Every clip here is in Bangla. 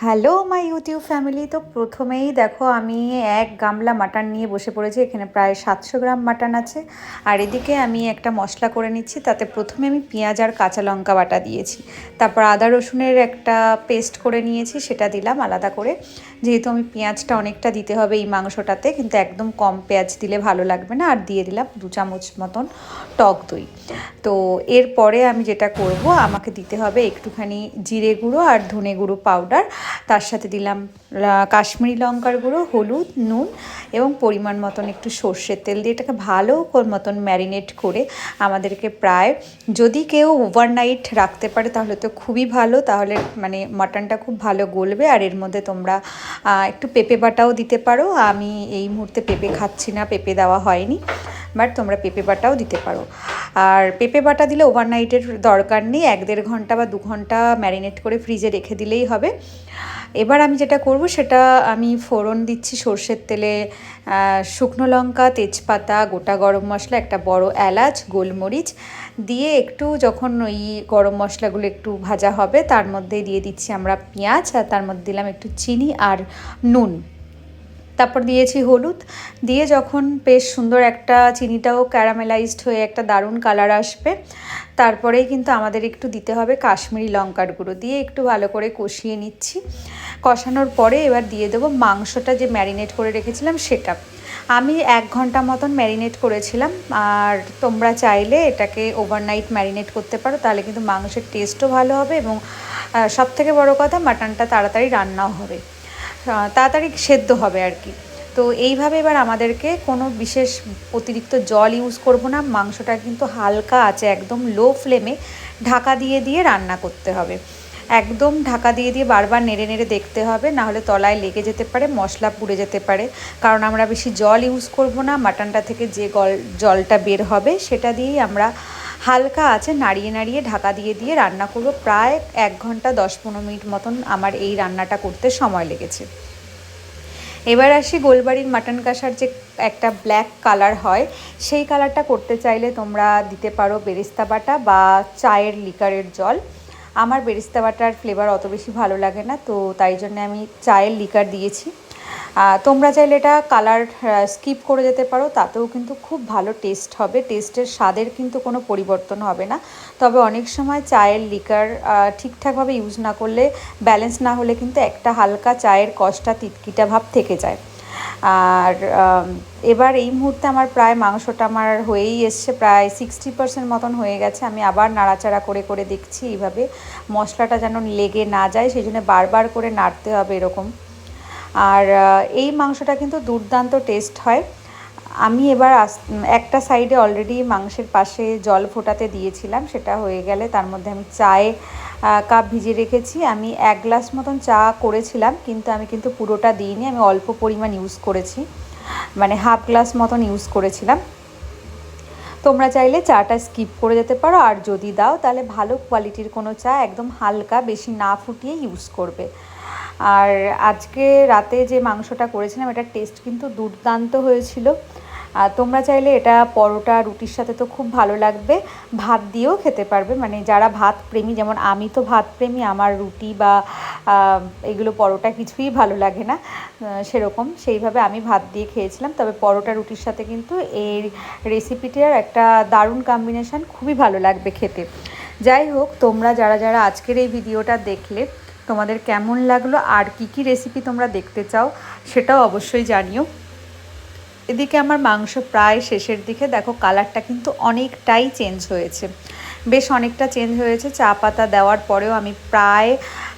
Hello my YouTube family. তো প্রথমেই দেখো আমি এক গামলা মাটন নিয়ে বসে পড়েছি। এখানে প্রায় 700 গ্রাম মাটন আছে। আর এদিকে আমি একটা মশলা করে নিচ্ছি। তাতে প্রথমে আমি পেঁয়াজ আর কাঁচা লঙ্কা বাটা দিয়েছি, তারপর আদা রসুনের একটা পেস্ট করে নিয়েছি, সেটা দিলাম আলাদা করে। যেহেতু আমি পেঁয়াজটা অনেকটা দিতে হবে এই মাংসটাতে, কিন্তু একদম কম পেঁয়াজ দিলে ভালো লাগবে না। আর দিয়ে দিলাম 2 চামচ মতন টক দই। তো এরপরে আমি যেটা করব, আমাকে দিতে হবে একটুখানি জিরে গুঁড়ো আর ধনে গুঁড়ো পাউডার। তার সাথে দিলাম কাশ্মীরি লঙ্কার গুঁড়ো, হলুদ, নুন এবং পরিমাণ মতন একটু সর্ষের তেল দিয়ে এটাকে ভালো মতন ম্যারিনেট করে আমাদেরকে প্রায়, যদি কেউ ওভারনাইট রাখতে পারে তাহলে তো খুবই ভালো, তাহলে মানে মাটনটা খুব ভালো গলবে। আর এর মধ্যে তোমরা একটু পেঁপে বাটাও দিতে পারো। আমি এই মুহূর্তে পেঁপে খাচ্ছি না, পেঁপে দেওয়া হয়নি, বাট তোমরা পেঁপে বাটাও দিতে পারো। আর পেঁপে বাটা দিলে ওভারনাইটের দরকার নেই, 1-1.5 ঘন্টা বা 2 ঘন্টা ম্যারিনেট করে ফ্রিজে রেখে দিলেই হবে। এবার আমি যেটা করব সেটা, আমি ফোড়ন দিচ্ছি সর্ষের তেলে শুকনো লঙ্কা, তেজপাতা, গোটা গরম মশলা, একটা বড় এলাচ, গোলমরিচ দিয়ে একটু যখন ওই গরম মশলাগুলো একটু ভাজা হবে তার মধ্যে দিয়ে দিচ্ছি আমরা পেঁয়াজ, আর তার মধ্যে দিলাম একটু চিনি আর নুন। তারপর দিয়েছি হলুদ। দিয়ে যখন বেশ সুন্দর একটা চিনিটাও ক্যারামেলাইজড হয়ে একটা দারুণ কালার আসবে, তারপরেই কিন্তু আমাদের একটু দিতে হবে কাশ্মীরি লঙ্কার গুঁড়ো। দিয়ে একটু ভালো করে কষিয়ে নিচ্ছি। কষানোর পরে এবার দিয়ে দেবো মাংসটা যে ম্যারিনেট করে রেখেছিলাম সেটা। আমি 1 ঘন্টা মতন ম্যারিনেট করেছিলাম। আর তোমরা চাইলে এটাকে ওভারনাইট ম্যারিনেট করতে পারো, তাহলে কিন্তু মাংসের টেস্টও ভালো হবে এবং সবথেকে বড় কথা মাটনটা তাড়াতাড়ি রান্নাও হবে, তাড়াতাড়ি সেদ্ধ হবে আর কি। তো এইভাবে এবার আমাদেরকে কোনো বিশেষ অতিরিক্ত জল ইউজ করব না। মাংসটা কিন্তু হালকা আছে, একদম লো ফ্লেমে ঢাকা দিয়ে দিয়ে রান্না করতে হবে। একদম ঢাকা দিয়ে দিয়ে বারবার নেড়ে নেড়ে দেখতে হবে, নাহলে তলায় লেগে যেতে পারে, মশলা পুড়ে যেতে পারে। কারণ আমরা বেশি জল ইউজ করব না, মাটনটা থেকে যে জলটা বের হবে সেটা দিয়েই আমরা হালকা আছে নাড়িয়ে নাড়িয়ে ঢাকা দিয়ে দিয়ে রান্না করব। প্রায় 1 ঘন্টা 10-15 মিনিট মতন আমার এই রান্নাটা করতে সময় লেগেছে। এবার আসি গোলবাড়ির মাটন কষার যে একটা ব্ল্যাক কালার হয়, সেই কালারটা করতে চাইলে তোমরা দিতে পারো বেরেস্তা বাটা বা চায়ের লিকারের জল। আমার বেরেস্তা বাটার ফ্লেভার অত বেশি ভালো লাগে না, তো তাই জন্য আমি চায়ের লিকার দিয়েছি। তোমরা চাইলে এটা কালার স্কিপ করে যেতে পারো, তাতেও কিন্তু খুব ভালো টেস্ট হবে, টেস্টের স্বাদের কিন্তু কোনো পরিবর্তন হবে না। তবে অনেক সময় চায়ের লিকার ঠিকঠাকভাবে ইউজ না করলে, ব্যালেন্স না হলে কিন্তু একটা হালকা চায়ের কষটা তিতকিটা ভাব থেকে যায়। আর এবার এই মুহূর্তে আমার প্রায় মাংসটা আমার হয়েই এসছে, প্রায় 60% মতন হয়ে গেছে। আমি আবার নাড়াচাড়া করে করে দেখছি এইভাবে মশলাটা যেন লেগে না যায়, সেই জন্য বারবার করে নাড়তে হবে এরকম। আর এই মাংসটা কিন্তু দুর্দান্ত টেস্ট হয়। আমি এবার একটা সাইডে অলরেডি মাংসের পাশে জল ফোটাতে দিয়েছিলাম, সেটা হয়ে গেলে তার মধ্যে আমি চায়ে কাপ ভিজিয়ে রেখেছি। আমি 1 গ্লাস মতন চা করেছিলাম, কিন্তু আমি কিন্তু পুরোটা দিইনি, আমি অল্প পরিমাণ ইউজ করেছি, মানে হাফ গ্লাস মতন ইউজ করেছিলাম। তোমরা চাইলে চাটা স্কিপ করে যেতে পারো, আর যদি দাও তাহলে ভালো কোয়ালিটির কোনো চা একদম হালকা, বেশি না ফুটিয়ে ইউজ করবে। আর আজকে রাতে যে মাংসটা করেছিলাম এটার টেস্ট কিন্তু দুর্দান্ত হয়েছিল। আর তোমরা চাইলে এটা পরোটা রুটির সাথে তো খুব ভালো লাগবে, ভাত দিয়েও খেতে পারবে। মানে যারা ভাত প্রেমী, যেমন আমি তো ভাত প্রেমী, আমার রুটি বা এগুলো পরোটা কিছুই ভালো লাগে না, সেরকম সেইভাবে আমি ভাত দিয়ে খেয়েছিলাম। তবে পরোটা রুটির সাথে কিন্তু এই রেসিপিটার একটা দারুণ কম্বিনেশান, খুবই ভালো লাগবে খেতে। যাই হোক, তোমরা যারা যারা আজকের এই ভিডিওটা দেখলে তোমাদের কেমন লাগলো, আর কি কি রেসিপি তোমরা দেখতে চাও সেটাও অবশ্যই জানিও। এদিকে আমার মাংস প্রায় শেষের দিকে, দেখো কালারটা কিন্তু অনেকটাই চেঞ্জ হয়েছে, বেশ অনেকটা চেঞ্জ হয়েছে। চা পাতা দেওয়ার পরেও আমি প্রায়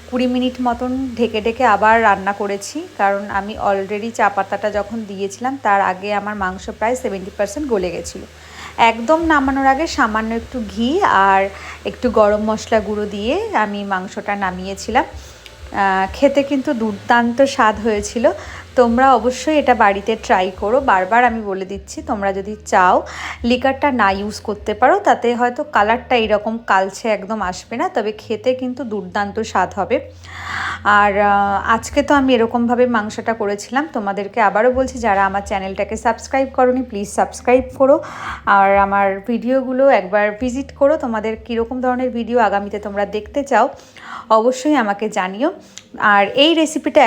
20 মিনিট মতন ঢেকে ঢেকে আবার রান্না করেছি, কারণ আমি অলরেডি চা পাতাটা যখন দিয়েছিলাম তার আগে আমার মাংস প্রায় 70% গলে গেছিলো। একদম নামানোর আগে সামান্য একটু ঘি আর একটু গরম মশলা গুঁড়ো দিয়ে আমি মাংসটা নামিয়েছিলাম। খেতে কিন্তু দুর্দান্ত স্বাদ হয়েছিল। তোমরা অবশ্যই এটা বাড়িতে ট্রাই করো। বারবার আমি বলে দিচ্ছি, তোমরা যদি চাও লিকারটা না ইউজ করতে পারো, তাতে হয়তো কালারটা এরকম কালচে একদম আসবে না, তবে খেতে কিন্তু দুর্দান্ত স্বাদ হবে। আর আজকে তো আমি এরকমভাবে মাংসটা করেছিলাম। তোমাদেরকে আবারও বলছি, যারা আমার চ্যানেলটাকে সাবস্ক্রাইব করোনি প্লিজ সাবস্ক্রাইব করো, আর আমার ভিডিওগুলো একবার ভিজিট করো। তোমাদের কীরকম ধরনের ভিডিও আগামীতে তোমরা দেখতে চাও অবশ্যই আমাকে জানিও। আর এই রেসিপিটা